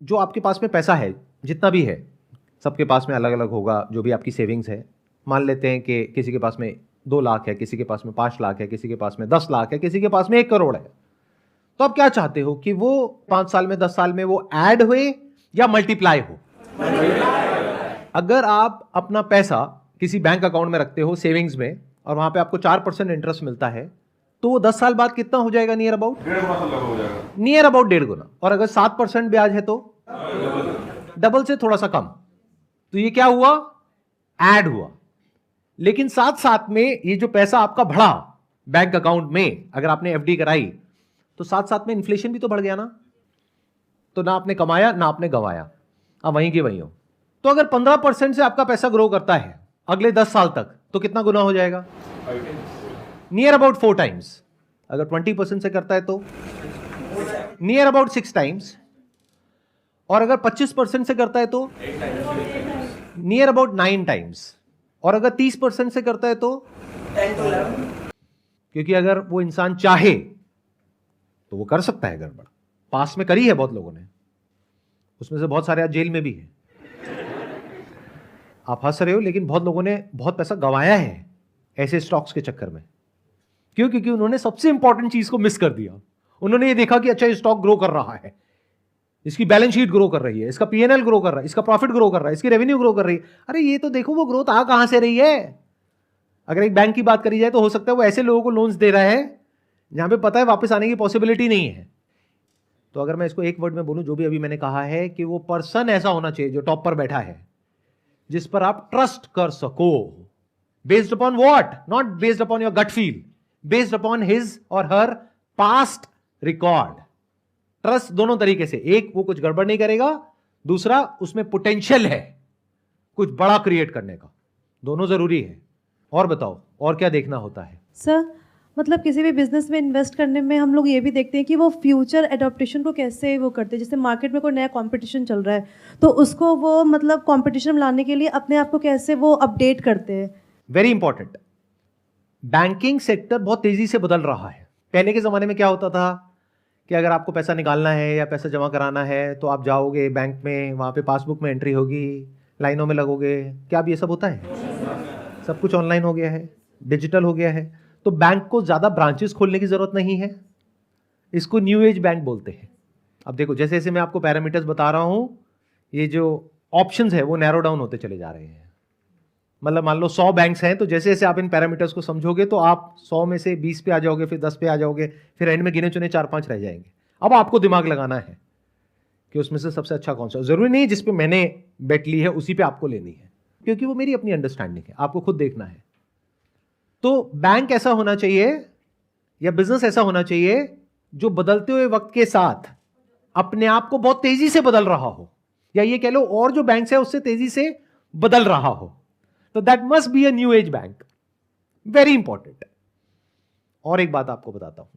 जो आपके पास में पैसा है, जितना भी है, सबके पास में अलग अलग होगा, जो भी आपकी सेविंग्स है। मान लेते हैं कि किसी के पास में 2 लाख है, किसी के पास में 5 लाख है, किसी के पास में 10 लाख है, किसी के पास में 1 करोड़ है। तो आप क्या चाहते हो कि वो 5 साल में, 10 साल में वो ऐड हुए या मल्टीप्लाई हो? अगर आप अपना पैसा किसी बैंक अकाउंट में रखते हो सेविंग्स में, और वहां पे आपको 4% इंटरेस्ट मिलता है, तो वो 10 साल बाद कितना हो जाएगा? नियर अबाउट 1.5 गुना। और अगर 7% ब्याज है तो डबल से थोड़ा सा कम। तो ये क्या हुआ? ऐड हुआ। लेकिन साथ साथ में ये जो पैसा आपका बढ़ा बैंक अकाउंट में, अगर आपने एफडी कराई, तो साथ साथ में इन्फ्लेशन भी तो बढ़ गया ना। तो ना आपने कमाया ना आपने गंवाया, आप वहीं के वहीं हो। तो अगर 15% से आपका पैसा ग्रो करता है अगले 10 साल तक, तो कितना गुना हो जाएगा? Near about 4 times. अगर 20% से करता है तो नियर अबाउट 6 टाइम्स। और अगर 25% से करता है तो नियर अबाउट 9 टाइम्स। और अगर 30% से करता है तो 10 to 11। क्योंकि अगर वो इंसान चाहे तो वो कर सकता है गड़बड़। पास में करी है बहुत लोगों ने, उसमें से बहुत सारे आज जेल में भी हैं। आप हंस रहे हो, लेकिन बहुत लोगों ने बहुत पैसा गंवाया है ऐसे स्टॉक्स के चक्कर में। क्यों? क्योंकि उन्होंने सबसे इंपॉर्टेंट चीज को मिस कर दिया। उन्होंने ये देखा कि अच्छा ये स्टॉक ग्रो कर रहा है, इसकी बैलेंस शीट ग्रो कर रही है, इसका पीएनएल ग्रो कर रहा है, इसका प्रॉफिट ग्रो कर रहा है, इसकी रेवेन्यू ग्रो कर रही है। अरे ये तो देखो वो ग्रोथ आ कहां से रही है। अगर एक बैंक की बात करी जाए तो हो सकता है वो ऐसे लोगों को लोन्स दे रहा है जहां पे पता है वापस आने की पॉसिबिलिटी नहीं है। तो अगर मैं इसको एक वर्ड में बोलूं, जो भी अभी मैंने कहा है, कि वो पर्सन ऐसा होना चाहिए जो टॉप पर बैठा है, जिस पर आप ट्रस्ट कर सको। Based upon what? Not based upon your gut feel, based upon his और हर पास्ट रिकॉर्ड। ट्रस्ट दोनों तरीके से, एक वो कुछ गड़बड़ नहीं करेगा, दूसरा उसमें पोटेंशियल है कुछ बड़ा क्रिएट करने का। दोनों जरूरी है। और बताओ, और क्या देखना होता है? सर मतलब किसी भी बिजनेस में इन्वेस्ट करने में हम लोग ये भी देखते हैं कि वो फ्यूचर एडॉप्टेशन को कैसे वो करते हैं। जैसे मार्केट में कोई नया कंपटीशन चल रहा है तो उसको वो मतलब कंपटीशन में लाने के लिए अपने आप को कैसे वो अपडेट करते हैं। Very important. बैंकिंग सेक्टर बहुत तेजी से बदल रहा है। पहले के जमाने में क्या होता था कि अगर आपको पैसा निकालना है या पैसा जमा कराना है तो आप जाओगे बैंक में, वहां पे पासबुक में एंट्री होगी, लाइनों में लगोगे। क्या अब ये सब होता है? सब कुछ ऑनलाइन हो गया है, डिजिटल हो गया है। तो बैंक को ज्यादा ब्रांचेस खोलने की जरूरत नहीं है। इसको न्यू एज बैंक बोलते हैं। अब देखो, जैसे जैसे मैं आपको पैरामीटर्स बता रहा हूं, ये जो ऑप्शंस है वो नैरो डाउन होते चले जा रहे हैं। मतलब मान लो 100 बैंक्स हैं, तो जैसे जैसे आप इन पैरामीटर्स को समझोगे तो आप 100 में से 20 पे आ जाओगे, फिर 10 पे आ जाओगे, फिर एंड में गिने चुने 4-5 रह जाएंगे। अब आपको दिमाग लगाना है कि उसमें से सबसे अच्छा कौन सा। जरूरी नहीं जिस पे मैंने बेट ली है उसी पे आपको लेनी है, क्योंकि वो मेरी अपनी अंडरस्टैंडिंग है, आपको खुद देखना है। तो बैंक ऐसा होना चाहिए या बिजनेस ऐसा होना चाहिए जो बदलते हुए वक्त के साथ अपने आप को बहुत तेजी से बदल रहा हो, या ये कह लो और जो बैंक है उससे तेजी से बदल रहा हो। तो that must be a new age bank. Very important. और एक बात आपको बताता हूं,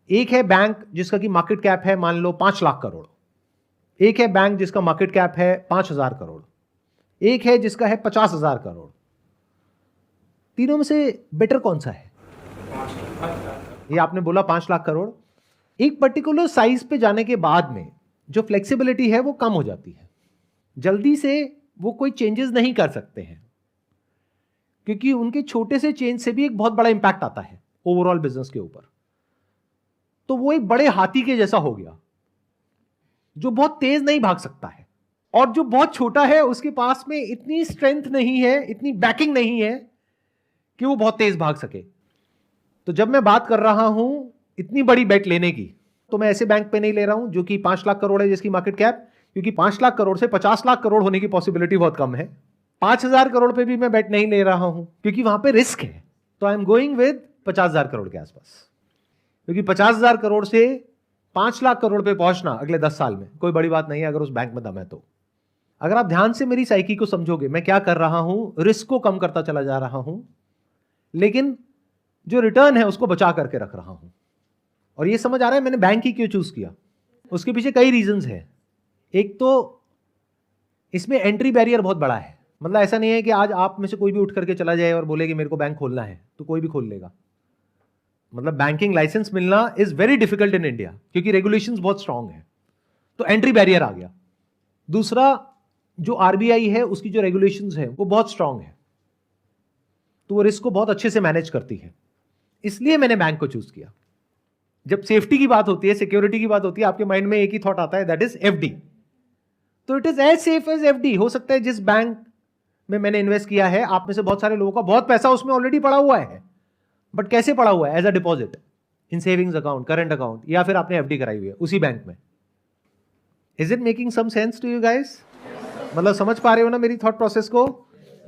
एक है बैंक जिसका की मार्केट कैप है मान लो 5 लाख करोड़, एक है बैंक जिसका मार्केट कैप है 5,000 करोड़, एक है जिसका है 50,000 करोड़। तीनों में से बेटर कौन सा है? ये आपने बोला 5 लाख करोड़। एक पर्टिकुलर साइज पे जाने के बाद में जो फ्लेक्सिबिलिटी है वो कम हो जाती है, जल्दी से वो कोई चेंजेस नहीं कर सकते हैं, क्योंकि उनके छोटे से चेंज से भी एक बहुत बड़ा इंपैक्ट आता है ओवरऑल बिजनेस के ऊपर। तो वो एक बड़े हाथी के जैसा हो गया जो बहुत तेज नहीं भाग सकता है, और जो बहुत छोटा है उसके पास में इतनी स्ट्रेंथ नहीं है, इतनी बैकिंग नहीं है कि वो बहुत तेज भाग सके। तो जब मैं बात कर रहा हूं इतनी बड़ी बेट लेने की, तो मैं ऐसे बैंक पे नहीं ले रहा हूं जो कि 5 लाख करोड़ है जिसकी मार्केट कैप, क्योंकि 5 लाख करोड़ से 50 लाख करोड़ होने की पॉसिबिलिटी बहुत कम है। 5,000 करोड़ पे भी मैं बेट नहीं ले रहा हूं क्योंकि वहां पे रिस्क है। तो I am going with 50,000 crore के आसपास, क्योंकि 50,000 करोड़ से 5 लाख करोड़ पे पहुंचना अगले 10 साल में कोई बड़ी बात नहीं है अगर उस बैंक में दम है तो। अगर आप ध्यान से मेरी साइकी को समझोगे, मैं क्या कर रहा हूं, रिस्क को कम करता चला जा रहा हूं, लेकिन जो रिटर्न है उसको बचा करके रख रहा हूं। और ये समझ आ रहा है मैंने बैंक ही क्यों चूज किया। उसके पीछे कई रीजंस हैं। एक तो इसमें एंट्री बैरियर बहुत बड़ा है। मतलब ऐसा नहीं है कि आज आप में से कोई भी उठ करके चला जाए और बोले कि मेरे को बैंक खोलना है तो कोई भी खोल लेगा। मतलब बैंकिंग लाइसेंस मिलना is very difficult in India, क्योंकि रेगुलेशंस बहुत स्ट्रांग है। तो एंट्री बैरियर आ गया। दूसरा, जो आरबीआई है उसकी जो रेगुलेशंस है वो बहुत स्ट्रांग है, तो वो रिस्क को बहुत अच्छे से मैनेज करती है, इसलिए मैंने बैंक को चूज किया। जब सेफ्टी की बात होती है, सिक्योरिटी की बात होती है, आपके माइंड में एक ही थॉट आता है, दैट इज एफडी। तो it is as safe as FD. हो सकता है जिस बैंक में मैंने इन्वेस्ट किया है, आप में से बहुत सारे लोगों का बहुत पैसा उसमें ऑलरेडी पड़ा हुआ है, बट कैसे पड़ा हुआ है? As a deposit in savings account, current account, या फिर आपने एफडी कराई हुई है उसी बैंक में। Is it making some sense to you guys? मतलब समझ पा रहे हो ना मेरी थॉट प्रोसेस को?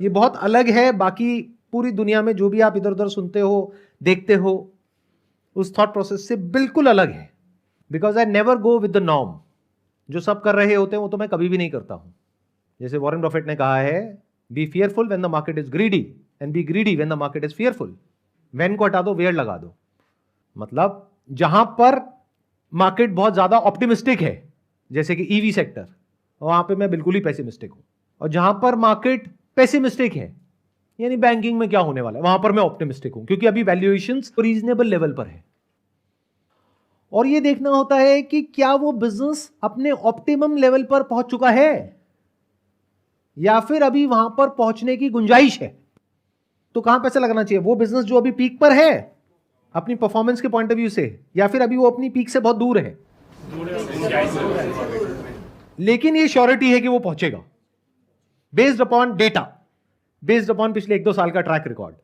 ये बहुत अलग है बाकी पूरी दुनिया में जो भी आप इधर उधर सुनते हो, देखते हो, उस थॉट प्रोसेस से बिल्कुल अलग है। Because I never go with the norm. जो सब कर रहे होते हैं वो तो मैं कभी भी नहीं करता हूं। जैसे वॉरेन बफेट ने कहा है, B fearful when the market is greedy and B greedy when the market is fearful. When को हटा दो, वेयर लगा दो। मतलब जहां पर मार्केट बहुत ज्यादा ऑप्टिमिस्टिक है, जैसे कि ईवी सेक्टर, वहां पे मैं बिल्कुल ही पेसिमिस्टिक हूं। और जहां पर मार्केट पेसिमिस्टिक है, यानी बैंकिंग में क्या होने वाला है, वहां पर मैं ऑप्टिमिस्टिक हूं, क्योंकि अभी वैल्यूएशंस रीजनेबल लेवल पर है। और ये देखना होता है कि क्या वो बिजनेस अपने ऑप्टिमम लेवल पर पहुंच चुका है या फिर अभी वहां पर पहुंचने की गुंजाइश है। तो कहां पैसा लगाना चाहिए? वो बिजनेस जो अभी पीक पर है अपनी परफॉर्मेंस के पॉइंट ऑफ व्यू से, या फिर अभी वो अपनी पीक से बहुत दूर है, लेकिन ये श्योरिटी है कि वो पहुंचेगा, based upon data, based upon पिछले 1-2 साल का ट्रैक रिकॉर्ड।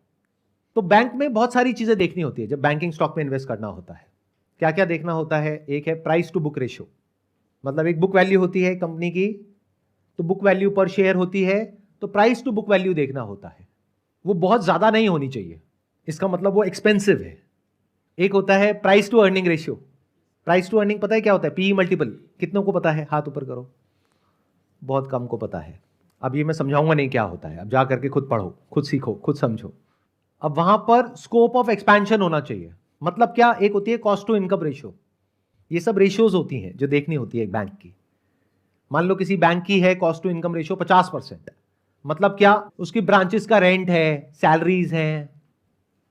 तो बैंक में बहुत सारी चीजें देखनी होती है जब बैंकिंग स्टॉक में इन्वेस्ट करना होता है। क्या क्या देखना होता है? एक है प्राइस टू बुक रेशियो, मतलब एक बुक वैल्यू होती है कंपनी की, तो बुक वैल्यू पर शेयर होती है, तो प्राइस टू बुक वैल्यू देखना होता है। वो बहुत ज्यादा नहीं होनी चाहिए, इसका मतलब वो एक्सपेंसिव है। एक होता है price to earning ratio. Price to earning पता है क्या होता है? PE multiple. कितनों को पता है? हाथ ऊपर करो। बहुत कम को पता है। अब ये मैं समझाऊंगा नहीं क्या होता है, अब जा करके खुद पढ़ो, खुद सीखो, खुद समझो। अब वहां पर स्कोप ऑफ एक्सपेंशन होना चाहिए। मतलब क्या? एक होती है कॉस्ट टू इनकम रेशियो। ये सब रेशियोज होती हैं जो देखनी होती है एक बैंक की। मान लो किसी बैंक की है कॉस्ट टू इनकम रेशियो 50%, मतलब क्या? उसकी ब्रांचेस का रेंट है, सैलरीज हैं,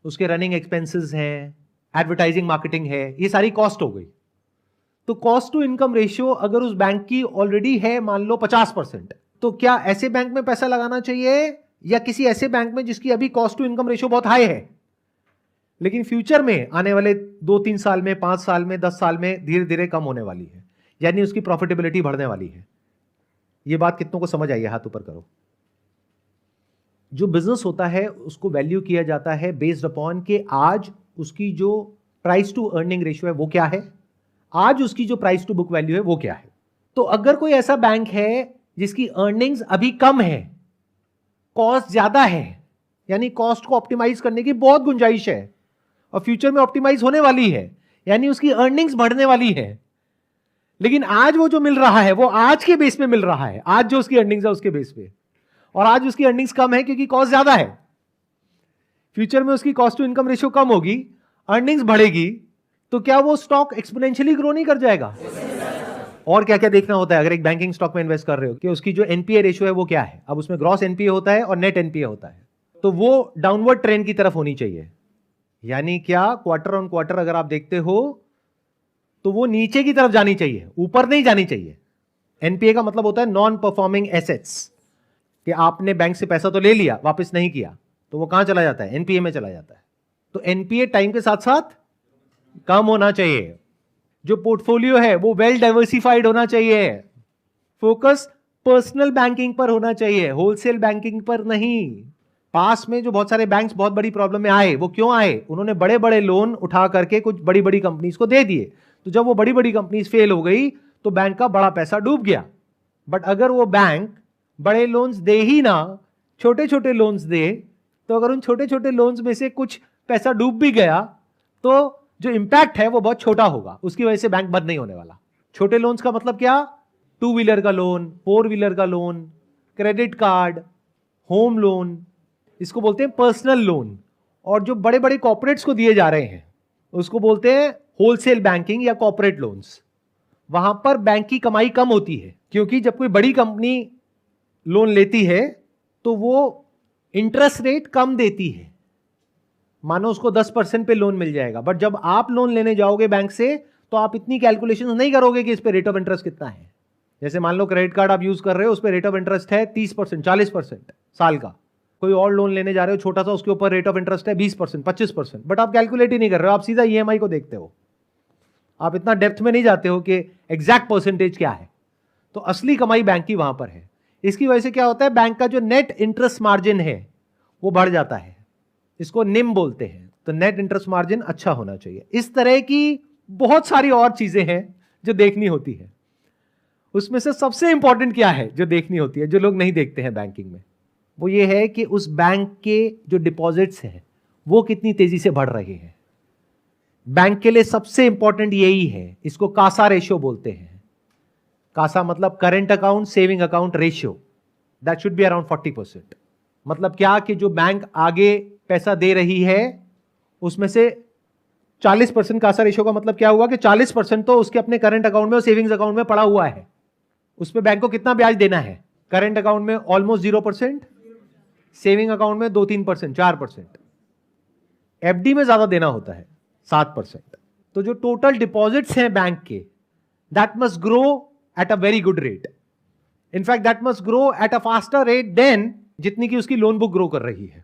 उसके रनिंग एक्सपेंसेस हैं, एडवर्टाइजिंग मार्केटिंग है, ये सारी कॉस्ट हो गई। तो कॉस्ट टू इनकम रेशियो अगर उस बैंक की ऑलरेडी है मान लो 50%, तो क्या ऐसे बैंक में पैसा लगाना चाहिए या किसी ऐसे बैंक में जिसकी अभी कॉस्ट टू इनकम रेशियो बहुत हाई है, लेकिन फ्यूचर में आने वाले 2-3 साल में, 5 साल में, 10 साल में धीरे धीरे कम होने वाली है, यानी उसकी प्रॉफिटेबिलिटी बढ़ने वाली है। यह बात कितनों को समझ आई है? हाथ ऊपर करो। जो बिजनेस होता है उसको वैल्यू किया जाता है बेस्ड अपॉन के आज उसकी जो प्राइस टू अर्निंग रेशियो है वो क्या है, आज उसकी जो प्राइस टू बुक वैल्यू है वो क्या है। तो अगर कोई ऐसा बैंक है जिसकी अर्निंग्स अभी कम है, कॉस्ट ज्यादा है, यानी कॉस्ट को ऑप्टिमाइज करने की बहुत गुंजाइश है और फ्यूचर में ऑप्टिमाइज होने वाली है, यानी उसकी अर्निंग्स बढ़ने वाली है, लेकिन आज वो जो मिल रहा है वो आज के बेस पे मिल रहा है, आज जो उसकी अर्निंग्स है उसके बेस पे, और आज उसकी अर्निंग्स कम है क्योंकि कॉस्ट ज्यादा है। फ्यूचर में उसकी कॉस्ट टू इनकम रेशियो कम होगी, अर्निंग्स बढ़ेगी, तो क्या वो स्टॉक एक्सपोनेंशियली ग्रो नहीं कर जाएगा? और क्या क्या देखना होता है अगर एक बैंकिंग स्टॉक में इन्वेस्ट कर रहे हो कि उसकी जो एनपीए रेशियो है वो क्या है। अब उसमें ग्रॉस एनपीए होता है और नेट एनपीए होता है, तो वो डाउनवर्ड ट्रेंड की तरफ होनी चाहिए, यानी क्या? क्वार्टर ऑन क्वार्टर अगर आप देखते हो तो वो नीचे की तरफ जानी चाहिए, ऊपर नहीं जानी चाहिए। एनपीए का मतलब होता है नॉन परफॉर्मिंग एसेट्स, कि आपने बैंक से पैसा तो ले लिया, वापस नहीं किया, तो वो कहां चला जाता है? एनपीए में चला जाता है। तो एनपीए टाइम के साथ साथ कम होना चाहिए। जो पोर्टफोलियो है वो वेल डाइवर्सिफाइड होना चाहिए। फोकस पर्सनल बैंकिंग पर होना चाहिए, होलसेल बैंकिंग पर नहीं। पास में जो बहुत सारे बैंक्स बहुत बड़ी प्रॉब्लम में आए, वो क्यों आए? उन्होंने बड़े बड़े लोन उठा करके कुछ बड़ी बड़ी कंपनीज को दे दिए, तो जब वो बड़ी बड़ी कंपनीज फेल हो गई तो बैंक का बड़ा पैसा डूब गया। बट अगर वो बैंक बड़े लोन्स दे ही ना, छोटे छोटे लोन्स दे, तो अगर उन छोटे छोटे लोन्स में से कुछ पैसा डूब भी गया तो जो इंपैक्ट है वो बहुत छोटा होगा, उसकी वजह से बैंक बंद नहीं होने वाला। छोटे लोन्स का मतलब क्या? 2 व्हीलर का लोन, 4 व्हीलर का loan, credit card, home loan, इसको बोलते हैं पर्सनल लोन। और जो बड़े बड़े कॉर्पोरेट्स को दिए जा रहे हैं उसको बोलते हैं होलसेल बैंकिंग या कॉर्पोरेट लोन्स। वहां पर बैंक की कमाई कम होती है, क्योंकि जब कोई बड़ी कंपनी लोन लेती है तो वो इंटरेस्ट रेट कम देती है, मानो उसको 10% पे लोन मिल जाएगा। बट जब आप लोन लेने जाओगे बैंक से तो आप इतनी कैलकुलेशन नहीं करोगे कि इस पे रेट ऑफ इंटरेस्ट कितना है, जैसे मान लो क्रेडिट कार्ड आप यूज कर रहे हो, उस पर रेट ऑफ इंटरेस्ट है 30%, 40% साल का। कोई और लोन लेने जा रहे हो छोटा सा, उसके ऊपर रेट ऑफ इंटरेस्ट है 20%, 25%, बट आप कैलकुलेट ही नहीं कर रहे हो, आप सीधा ईएमआई को देखते हो, आप इतना डेप्थ में नहीं जाते हो कि एग्जैक्ट परसेंटेज क्या है। तो असली कमाई बैंक की वहां पर है। इसकी वजह से क्या होता है, बैंक का जो नेट इंटरेस्ट मार्जिन है वो बढ़ जाता है, इसको निम बोलते हैं। तो नेट इंटरेस्ट मार्जिन अच्छा होना चाहिए। इस तरह की बहुत सारी और चीजें हैं जो देखनी होती है। उसमें से सबसे इंपॉर्टेंट क्या है जो देखनी होती है, जो लोग नहीं देखते हैं बैंकिंग में, वो ये है कि उस बैंक के जो डिपॉजिट्स हैं वो कितनी तेजी से बढ़ रहे हैं। बैंक के लिए सबसे इंपॉर्टेंट यही है, इसको कासा रेशियो बोलते हैं। कासा मतलब current account saving account ratio, that should be around 40%। मतलब क्या कि जो बैंक आगे पैसा दे रही है उसमें से 40% कासा रेशियो का मतलब क्या हुआ कि 40% तो उसके अपने करंट अकाउंट में और सेविंग्स अकाउंट में पड़ा हुआ है। उस पर बैंक को कितना ब्याज देना है, करंट अकाउंट में ऑलमोस्ट 0%, सेविंग अकाउंट में 2-3%, 4%, एफडी में ज्यादा देना होता है 7%। तो जो टोटल डिपॉजिट्स हैं बैंक के, that must grow at a very good rate. In fact that must grow at a faster rate than जितनी की उसकी लोन बुक ग्रो कर रही है।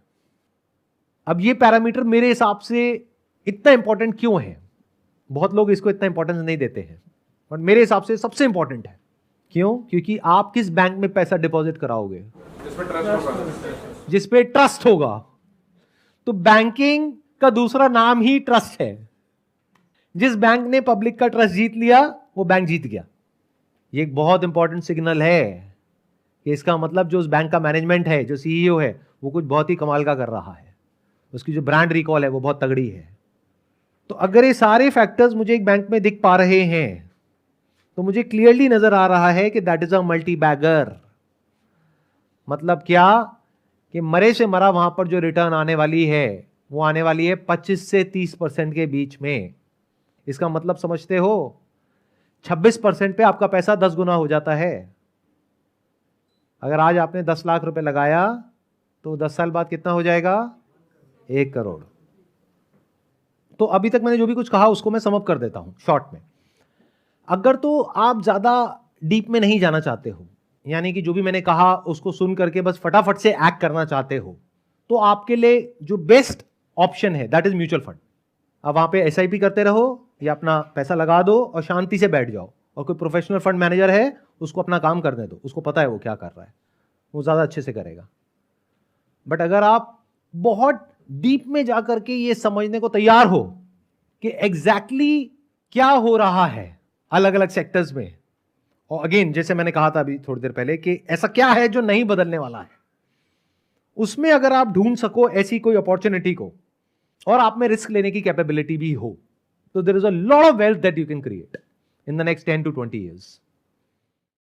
अब ये पैरामीटर मेरे हिसाब से इतना इंपॉर्टेंट क्यों है, बहुत लोग इसको इतना इंपॉर्टेंस नहीं देते हैं, बट मेरे हिसाब से सबसे इंपॉर्टेंट है। क्यों? क्योंकि आप किस बैंक में पैसा डिपॉजिट कराओगे, जिस पे ट्रस्ट होगा। तो बैंकिंग का दूसरा नाम ही ट्रस्ट है। जिस बैंक ने पब्लिक का ट्रस्ट जीत लिया वो बैंक जीत गया। ये एक बहुत इंपॉर्टेंट सिग्नल है कि इसका मतलब जो उस बैंक का मैनेजमेंट है, जो सीईओ है, वो कुछ बहुत ही कमाल का कर रहा है, उसकी जो ब्रांड रिकॉल है वो बहुत तगड़ी है। तो अगर ये सारे फैक्टर्स मुझे एक बैंक में दिख पा रहे हैं तो मुझे क्लियरली नजर आ रहा है कि that is a multibagger. मतलब क्या कि मरे से मरा वहां पर जो रिटर्न आने वाली है वो आने वाली है 25 से 30% के बीच में। इसका मतलब समझते हो, 26% पे आपका पैसा 10 गुना हो जाता है। अगर आज आपने 10 लाख रुपए लगाया तो 10 साल बाद कितना हो जाएगा, 1 करोड़। तो अभी तक मैंने जो भी कुछ कहा उसको मैं समअप कर देता हूं शॉर्ट में। अगर तो आप ज्यादा डीप में नहीं जाना चाहते हो, यानी कि जो भी मैंने कहा उसको सुन करके बस फटाफट से एक्ट करना चाहते हो, तो आपके लिए जो बेस्ट ऑप्शन है दैट इज म्यूचुअल फंड। अब वहां पे एसआईपी करते रहो या अपना पैसा लगा दो और शांति से बैठ जाओ, और कोई प्रोफेशनल फंड मैनेजर है उसको अपना काम करने दो, उसको पता है वो क्या कर रहा है, वो ज्यादा अच्छे से करेगा। बट अगर आप बहुत डीप में जाकर के ये समझने को तैयार हो कि एग्जैक्टली क्या हो रहा है अलग अलग सेक्टर्स में, और अगेन जैसे मैंने कहा था अभी थोड़ी देर पहले कि ऐसा क्या है जो नहीं बदलने वाला है, उसमें अगर आप ढूंढ सको ऐसी कोई अपॉर्चुनिटी को और आप में रिस्क लेने की कैपेबिलिटी भी हो, तो there is a lot of wealth that you can create in the next 10 to 20 years.